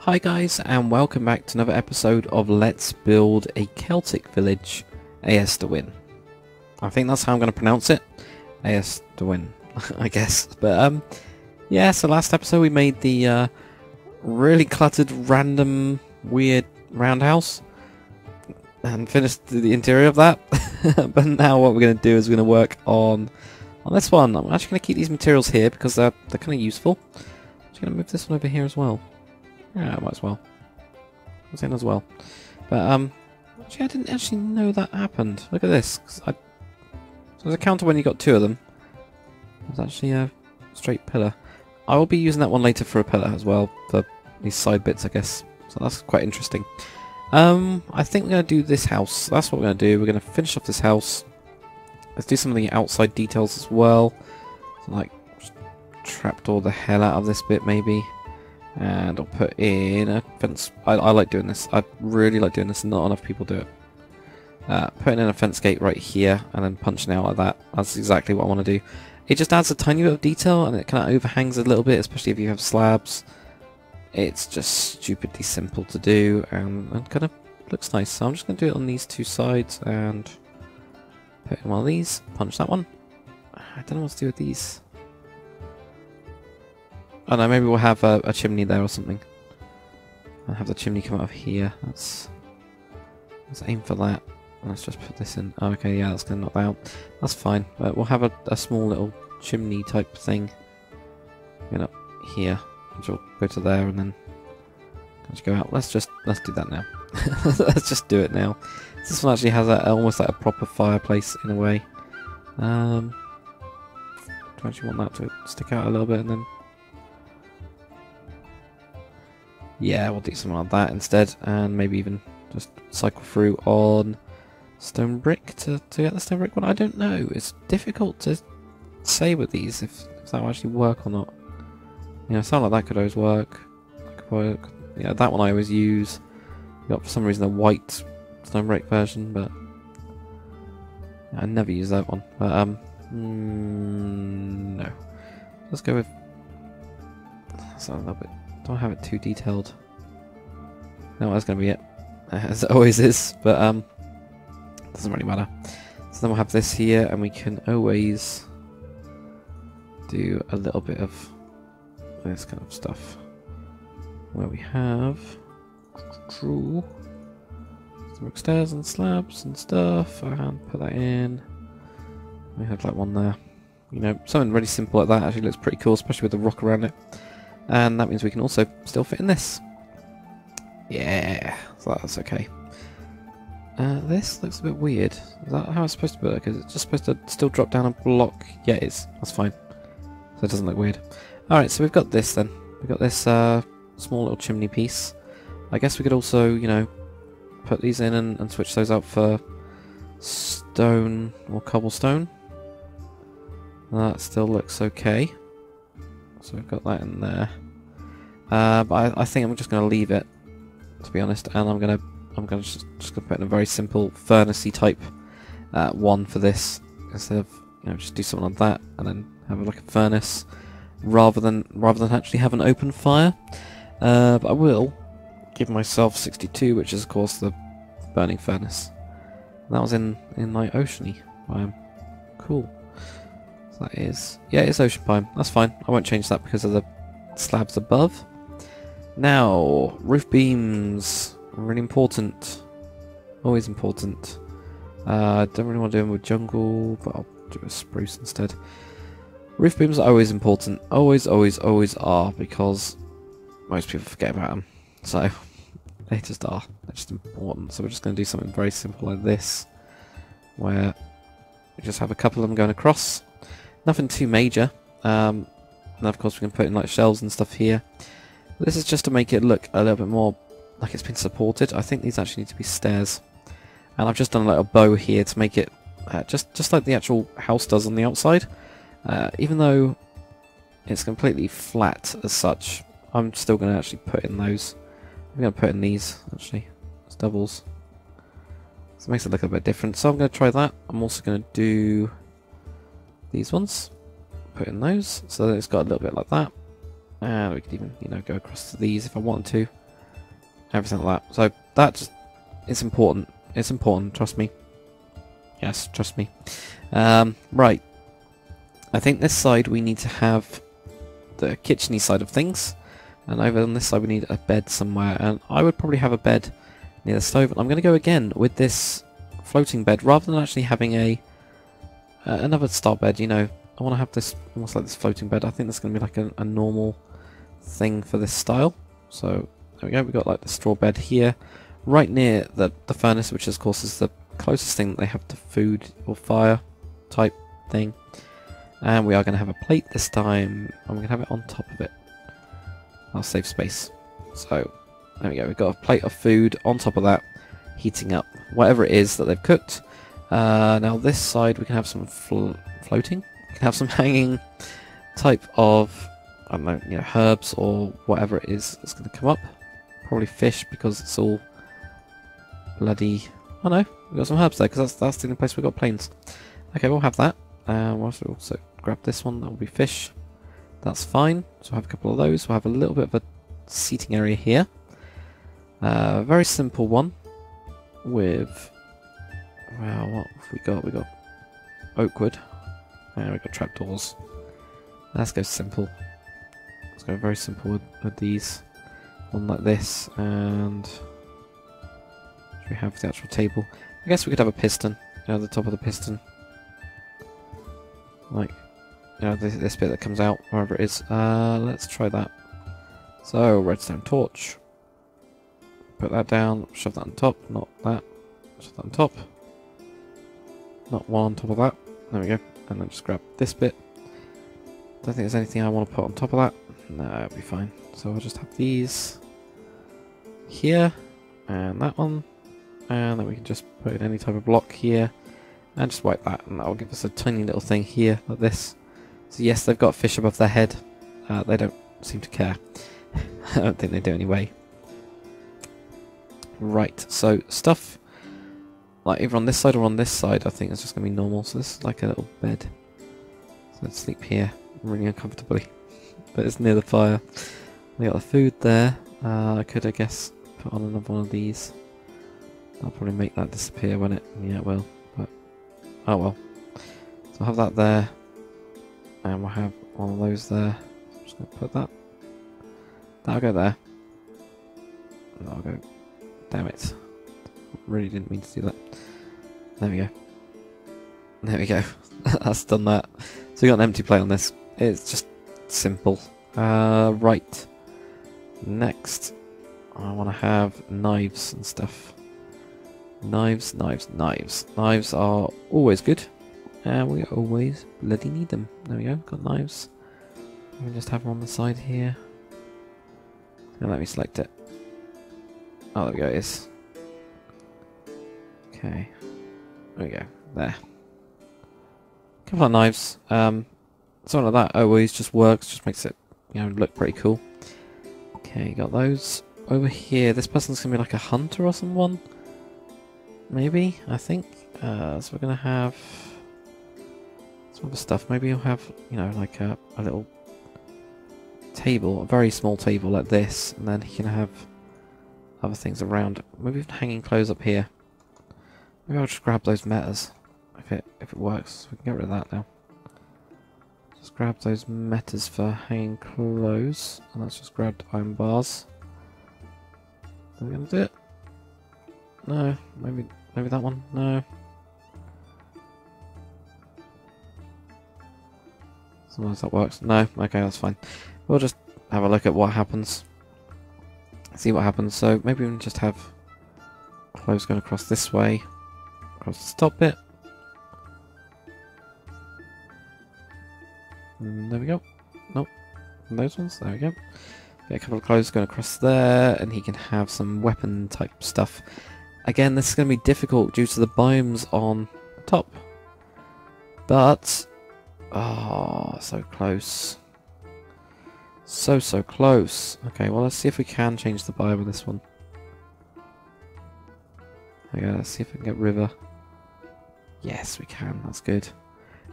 Hi guys, and welcome back to another episode of Let's Build a Celtic Village, Aerstwyn. I think that's how I'm going to pronounce it. Aerstwyn, I guess. But yeah, so last episode we made the really cluttered, random, weird roundhouse and finished the interior of that. But now what we're going to do is we're going to work on this one. I'm actually going to keep these materials here because they're kind of useful. I'm just going to move this one over here as well. Yeah, I might as well. It's in as well. But, actually I didn't actually know that happened. Look at this. So there's a counter when you got two of them. There's actually a straight pillar. I will be using that one later for a pillar as well, for these side bits, I guess. So that's quite interesting. I think we're going to do this house. That's what we're going to do. We're going to finish off this house. Let's do some of the outside details as well. So, like, just trapdoor the hell out of this bit, maybe. And I'll put in a fence. I like doing this. I really like doing this. Not enough people do it. Putting in a fence gate right here and then punching out like that. That's exactly what I want to do. It just adds a tiny bit of detail and it kind of overhangs a little bit, especially if you have slabs. It's just stupidly simple to do and kind of looks nice. So I'm just going to do it on these two sides and put in one of these. Punch that one. I don't know what to do with these. Oh no, maybe we'll have a chimney there or something. I'll have the chimney come out of here. Let's aim for that. Let's just put this in. Oh, okay, yeah, that's going to knock that out. That's fine. But we'll have a small little chimney type thing. Going up here. Which will go to there and then just go out. Let's do that now. Let's just do it now. This one actually has almost like a proper fireplace in a way. Do I actually want that to stick out a little bit and then... Yeah, we'll do something like that instead, and maybe even just cycle through on stone brick to get the stone brick one. I don't know. It's difficult to say with these if that will actually work or not. You know, something like that could always work. Yeah, that one I always use. Got for some reason a white stone brick version, but yeah, I never use that one. But no. Let's go with. That's a little bit. Don't have it too detailed. No, that's going to be it. As it always is, but doesn't really matter. So then we'll have this here, and we can always do a little bit of this kind of stuff. Where we have some stairs and slabs and stuff, and put that in. We have like one there. You know, something really simple like that actually looks pretty cool, especially with the rock around it. And that means we can also still fit in this. Yeah, so that's okay. This looks a bit weird. Is that how it's supposed to work? Is it just supposed to still drop down a block? Yeah, it is. That's fine. So it doesn't look weird. Alright, so we've got this then. We've got this small little chimney piece. I guess we could also, you know, put these in and switch those out for stone or cobblestone. That still looks okay. So we've got that in there, but I think I'm just going to leave it, to be honest, and I'm gonna just gonna put in a very simple furnace-y type one for this instead of, you know, just do something like that and then have like a furnace rather than actually have an open fire. But I will give myself 62, which is of course the burning furnace. And that was in like oceany biome. Cool. That is, yeah, it's ocean biome. That's fine. I won't change that because of the slabs above. Now, roof beams, really important. Always important. I don't really want to do them with jungle, but I'll do a spruce instead. Roof beams are always important. Always, always, always are, because most people forget about them. So, they just are. They're just important. So we're just going to do something very simple like this, where we just have a couple of them going across. Nothing too major, and of course we can put in like shelves and stuff here. This is just to make it look a little bit more like it's been supported. I think these actually need to be stairs, and I've just done a little bow here to make it just like the actual house does on the outside. Even though it's completely flat as such, I'm still going to actually put in those. I'm going to put in these actually as doubles, so it makes it look a bit different. So I'm going to try that. I'm also going to do these ones, put in those, so that it's got a little bit like that, and we could even, you know, go across to these if I wanted to. everything like that. So that just, it's important. It's important, trust me. Yes, trust me. Right. I think this side we need to have the kitcheny side of things, and over on this side we need a bed somewhere, and I would probably have a bed near the stove. I'm going to go again with this floating bed rather than actually having a another start bed. You know, I want to have this almost like this floating bed. I think that's going to be like a normal thing for this style. So there we go. We've got like the straw bed here, right near the furnace, which of course is the closest thing that they have to food or fire type thing. And we are going to have a plate this time. I'm going to have it on top of it. I'll save space. So there we go. We've got a plate of food on top of that, heating up whatever it is that they've cooked. Now this side we can have some floating. We can have some hanging type of, I don't know, you know, herbs or whatever it is that's going to come up. Probably fish because it's all bloody. Oh no, we've got some herbs there because that's the only place we've got planes. Okay, we'll have that. We'll also grab this one, that will be fish. That's fine. So we'll have a couple of those. We'll have a little bit of a seating area here. Very simple one with, well, what have we got? We got oak wood. And we've got trapdoors. Let's go simple. Let's go very simple with these. One like this, and we have the actual table. I guess we could have a piston, you know, the top of the piston. Like, you know, this bit that comes out, wherever it is. Let's try that. So, redstone torch. Put that down, shove that on top, not that. Shove that on top. Not one on top of that. There we go. And then just grab this bit. Don't think there's anything I want to put on top of that. No, it'll be fine. So I'll just have these here, and that one. And then we can just put in any type of block here. And just wipe that, and that will give us a tiny little thing here, like this. So yes, they've got fish above their head. They don't seem to care. I don't think they do anyway. Right, so stuff, like either on this side or on this side, I think it's just going to be normal. So this is like a little bed. So let's sleep here, really uncomfortably. But it's near the fire. We got the food there. I could, I guess, put on another one of these. I'll probably make that disappear, won't it? Yeah, it will. Oh well. So I'll have that there. And we'll have one of those there. I'm just going to put that. That'll go there. And that'll go. Damn it. Really didn't mean to do that. There we go. There we go. That's done that. So we got an empty plate on this. It's just simple. Right. Next. I want to have knives and stuff. Knives, knives, knives. Knives are always good. And we always bloody need them. There we go, got knives. We can just have them on the side here. And let me select it. Oh, there we go, it is. Okay. There we go, there. Couple of knives. Something like that always just works, just makes it, you know, look pretty cool. Okay, got those. Over here, this person's gonna be like a hunter or someone. Maybe, I think. So we're gonna have some other stuff. Maybe you'll have, you know, like a little table, a very small table like this, and then he can have other things around. Maybe even hanging clothes up here. Maybe I'll just grab those metas if it works. We can get rid of that now. Just grab those metas for hanging clothes, and let's just grab iron bars. Are we gonna do it? No, maybe that one. No. Sometimes that works. No, okay, that's fine. We'll just have a look at what happens. See what happens. So maybe we can just have clothes going across this way, across the top bit. And there we go. Nope. And those ones. There we go. Get a couple of clothes going across there, and he can have some weapon type stuff. Again, this is going to be difficult due to the biomes on the top. But, oh, so close. So close. Okay, well, let's see if we can change the biome with this one. Okay, let's see if we can get river. Yes, we can. That's good.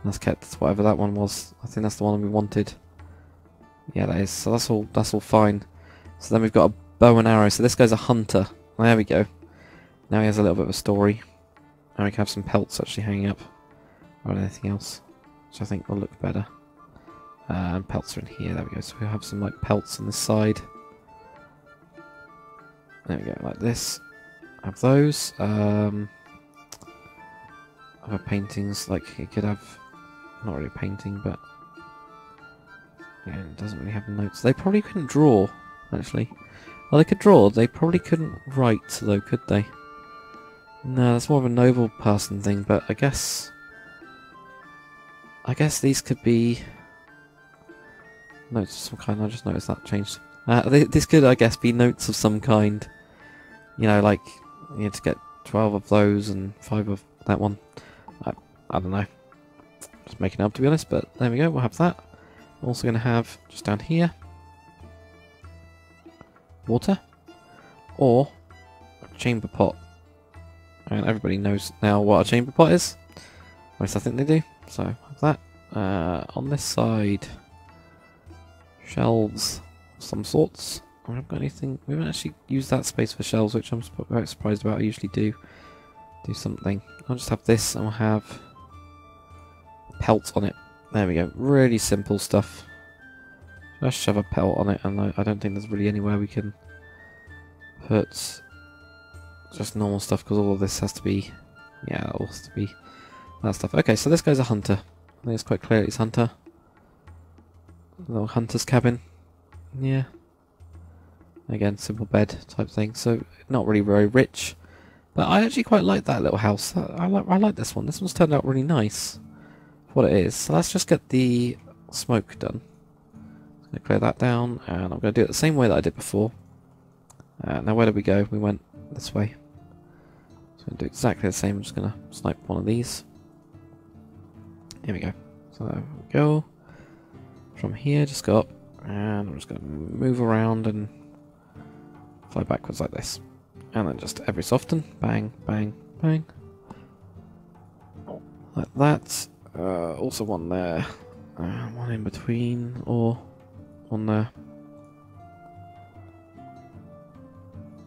That's kept whatever that one was. I think that's the one we wanted. Yeah, that is. So that's all fine. So then we've got a bow and arrow. So this guy's a hunter. There we go. Now he has a little bit of a story. And we can have some pelts actually hanging up. Or anything else. Which I think will look better. And pelts are in here. There we go. So we'll have some like pelts on this side. There we go, like this. Have those. Other paintings, like you could have, not really a painting, but yeah, it doesn't really have notes. They probably couldn't draw, actually. Well, they could draw. They probably couldn't write, though, could they? No, that's more of a noble person thing. But I guess these could be notes of some kind. I just noticed that changed. This could, I guess, be notes of some kind. You know, like you need to get 12 of those and 5 of that one. I don't know. Just making it up, to be honest. But there we go. We'll have that. I'm also going to have just down here water or a chamber pot. And everybody knows now what a chamber pot is. At least I think they do. So have that. On this side, shelves of some sorts. I haven't got anything. We haven't actually used that space for shelves, which I'm quite surprised about. I usually do something. I'll just have this, and we'll have pelts on it. There we go. Really simple stuff. Just shove a pelt on it, and I don't think there's really anywhere we can put just normal stuff, because all of this has to be, yeah, it all has to be that stuff. Okay, so this guy's a hunter. I think it's quite clear he's hunter. A little hunter's cabin. Yeah. Again, simple bed type thing. So not really very rich, but I actually quite like that little house. I like this one. This one's turned out really nice for what it is. So let's just get the smoke done. I'm going to clear that down, and I'm going to do it the same way that I did before. Now where did we go? We went this way. So I'm going to do exactly the same. I'm just going to snipe one of these. Here we go. So there we go. From here, just go up, and I'm just going to move around and fly backwards like this. And then just every so often, bang, bang, bang. Like that. Also one there. One in between, or one there.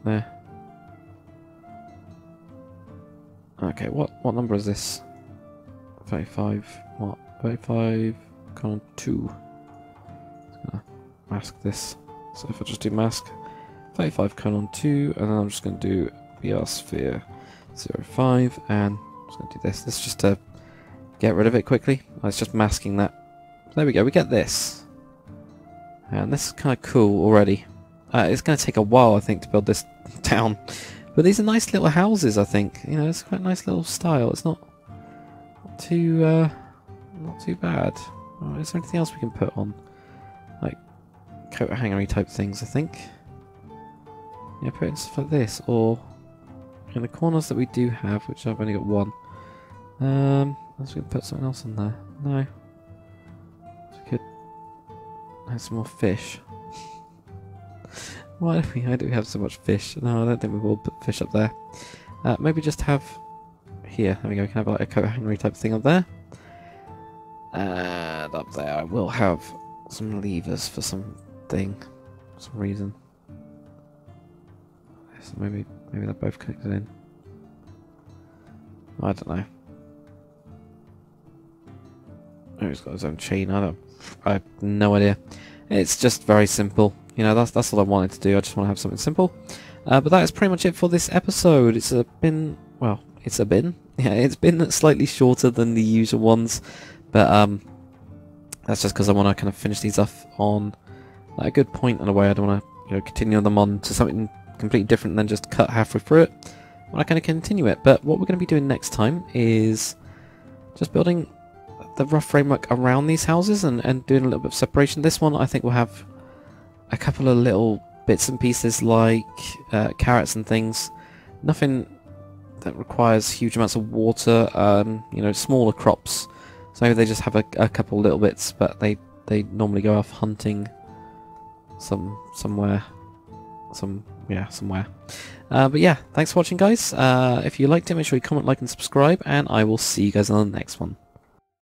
There. Okay, what number is this? 35, what? 35, column 2. Just gonna mask this. So if I just do mask, 35 colon 2, and then I'm just going to do BR sphere 05, and I'm just going to do this. This is just to get rid of it quickly. It's just masking that. There we go, we get this. And this is kind of cool already. It's going to take a while, I think, to build this town. But these are nice little houses, I think. You know, it's quite a nice little style. It's not too bad. Oh, is there anything else we can put on? Like coat hangery type things, I think. Yeah, put in stuff like this, or in the corners that we do have, which I've only got one. Unless we can put something else in there. No. So we could have some more fish. Why do we have so much fish? No, I don't think we will put fish up there. Maybe just have here. There we go. We can have like a coat hangery type thing up there. And up there, I will have some levers for some reason. So maybe they're both connected in. I don't know. Oh, he's got his own chain. I have no idea. It's just very simple. You know, that's all I wanted to do. I just want to have something simple. But that is pretty much it for this episode. It's been yeah, it's been slightly shorter than the usual ones, but that's just because I want to kind of finish these off on like, a good point in a way. I don't want to continue them on to something completely different than just cut halfway through it. I want to kind of continue it. But what we're going to be doing next time is just building the rough framework around these houses and doing a little bit of separation. This one I think will have a couple of little bits and pieces like carrots and things. Nothing that requires huge amounts of water, smaller crops. So maybe they just have a couple little bits, but they normally go off hunting somewhere. But yeah, thanks for watching, guys. If you liked it, make sure you comment, like, and subscribe, and I will see you guys on the next one.